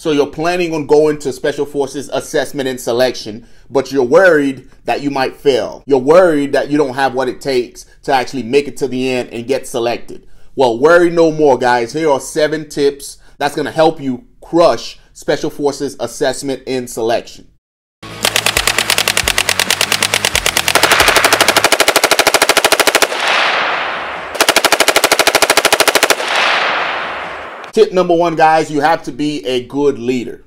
So you're planning on going to Special Forces assessment and selection, but you're worried that you might fail. You're worried that you don't have what it takes to actually make it to the end and get selected. Well, worry no more, guys. Here are 7 tips that's going to help you crush Special Forces assessment and selection. Tip number 1, guys, you have to be a good leader.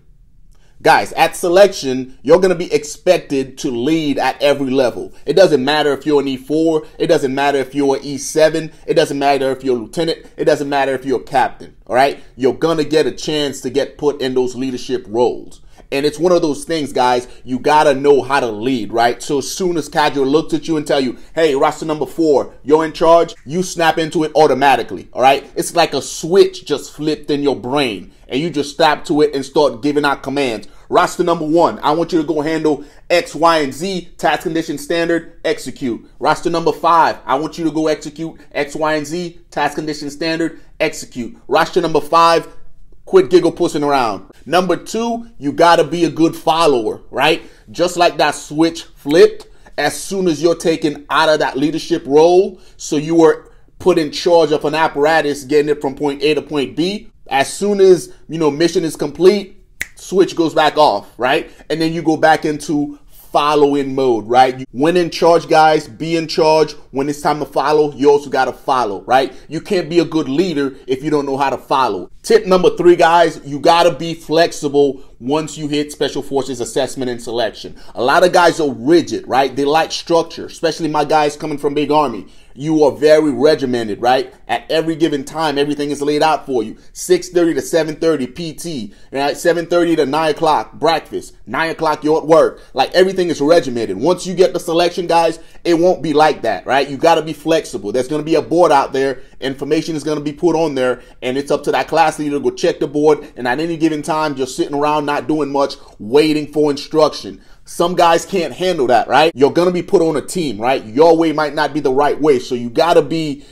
Guys, at selection, you're going to be expected to lead at every level. It doesn't matter if you're an E4. It doesn't matter if you're an E7. It doesn't matter if you're a lieutenant. It doesn't matter if you're a captain. All right? You're going to get a chance to get put in those leadership roles. And it's one of those things, guys, you got to know how to lead, right? So as soon as Casual looks at you and tell you, hey, roster number 4, you're in charge, you snap into it automatically, all right? It's like a switch just flipped in your brain, and you just snap to it and start giving out commands. Roster number 1, I want you to go handle X, Y, and Z, task condition standard, execute. Roster number 5, I want you to go execute X, Y, and Z, task condition standard, execute. Roster number 5, quit giggle pussing around. Number 2, you gotta be a good follower, right? Just like that switch flipped, as soon as you're taken out of that leadership role, so you were put in charge of an apparatus getting it from point A to point B, as soon as, mission is complete, switch goes back off, right? And then you go back into following mode, right? When in charge, guys, be in charge. When it's time to follow, you also got to follow, right? You can't be a good leader if you don't know how to follow. Tip number 3, guys, you got to be flexible once you hit Special Forces assessment and selection. A lot of guys are rigid, right? They like structure, especially my guys coming from Big Army. You are very regimented, right? At every given time, everything is laid out for you. 6:30 to 7:30 PT, right? 7:30 to 9 o'clock breakfast. 9 o'clock you're at work. Like, everything is regimented. Once you get the selection, guys, it won't be like that, right? You got to be flexible. There's going to be a board out there. Information is going to be put on there, and it's up to that class leader to go check the board. And at any given time, just sitting around not doing much, waiting for instruction. Some guys can't handle that, right? You're going to be put on a team, right? Your way might not be the right way. So you got to be,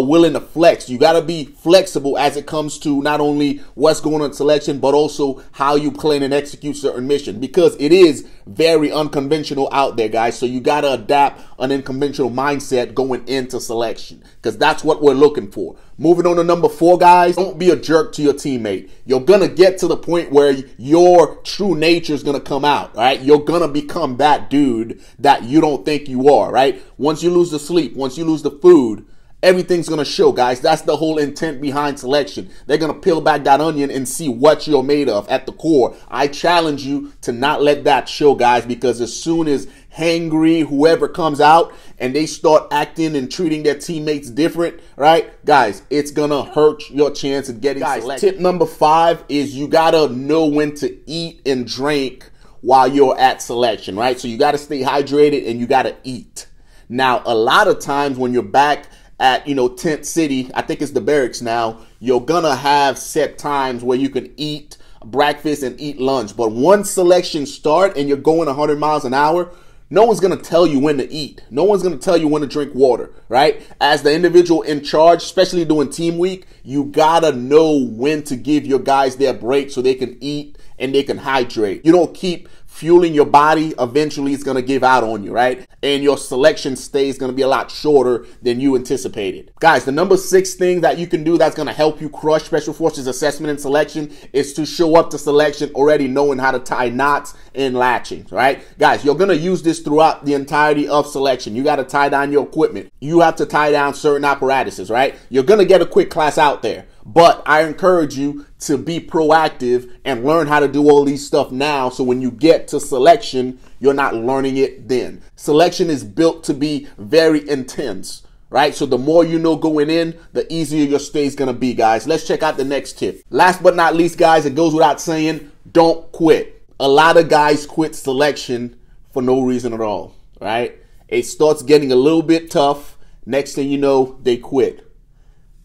willing to flex. You got to be flexible as it comes to not only what's going on in selection, but also how you plan and execute certain mission, because it is very unconventional out there, guys. So you got to adapt an unconventional mindset going into selection, because that's what we're looking for. Moving on to number 4, guys, don't be a jerk to your teammate. You're going to get to the point where your true nature is going to come out, right? You're going to become that dude that you don't think you are, right? Once you lose the sleep, once you lose the food, everything's going to show, guys. That's the whole intent behind selection. They're going to peel back that onion and see what you're made of at the core. I challenge you to not let that show, guys, because as soon as hangry, whoever comes out and they start acting and treating their teammates different, right, guys, it's gonna hurt your chance of getting selected. Tip number 5 is you gotta know when to eat and drink while you're at selection, right? So you gotta stay hydrated and you gotta eat. Now, a lot of times when you're back at, Tent City, I think it's the barracks now, you're gonna have set times where you can eat breakfast and eat lunch. But once selection start and you're going 100 miles an hour, no one's going to tell you when to eat. No one's going to tell you when to drink water, right? As the individual in charge, especially during team week, you got to know when to give your guys their break so they can eat and they can hydrate. You don't keep fueling your body. Eventually it's going to give out on you, right? And your selection stay is going to be a lot shorter than you anticipated. Guys, the number 6 thing that you can do that's going to help you crush Special Forces assessment and selection is to show up to selection already knowing how to tie knots and latching, right? Guys, you're going to use this throughout the entirety of selection. You got to tie down your equipment. You have to tie down certain apparatuses, right? You're going to get a quick class out there. But I encourage you to be proactive and learn how to do all these stuff now, so when you get to selection, you're not learning it then. Selection is built to be very intense, right? So the more you know going in, the easier your stay is going to be, guys. Let's check out the next tip. Last but not least, guys, it goes without saying, don't quit. A lot of guys quit selection for no reason at all, right? It starts getting a little bit tough. Next thing you know, they quit.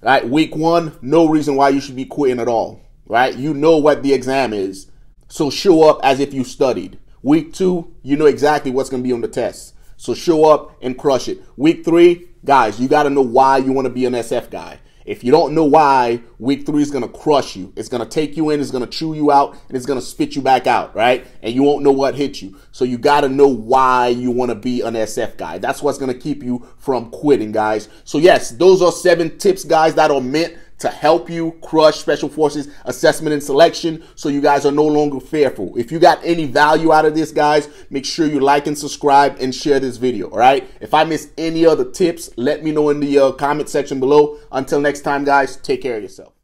Right, week 1, no reason why you should be quitting at all, right? You know what the exam is, so show up as if you studied. Week 2, you know exactly what's going to be on the test, so show up and crush it. Week 3, guys, you got to know why you want to be an SF guy. If you don't know why, week 3 is going to crush you. It's going to take you in, it's going to chew you out, and it's going to spit you back out, right? And you won't know what hit you. So you got to know why you want to be an SF guy. That's what's going to keep you from quitting, guys. So yes, those are 7 tips, guys, that are meant to help you crush Special Forces assessment and selection so you guys are no longer fearful. If you got any value out of this, guys, make sure you like and subscribe and share this video, all right? If I missed any other tips, let me know in the comment section below. Until next time, guys, take care of yourself.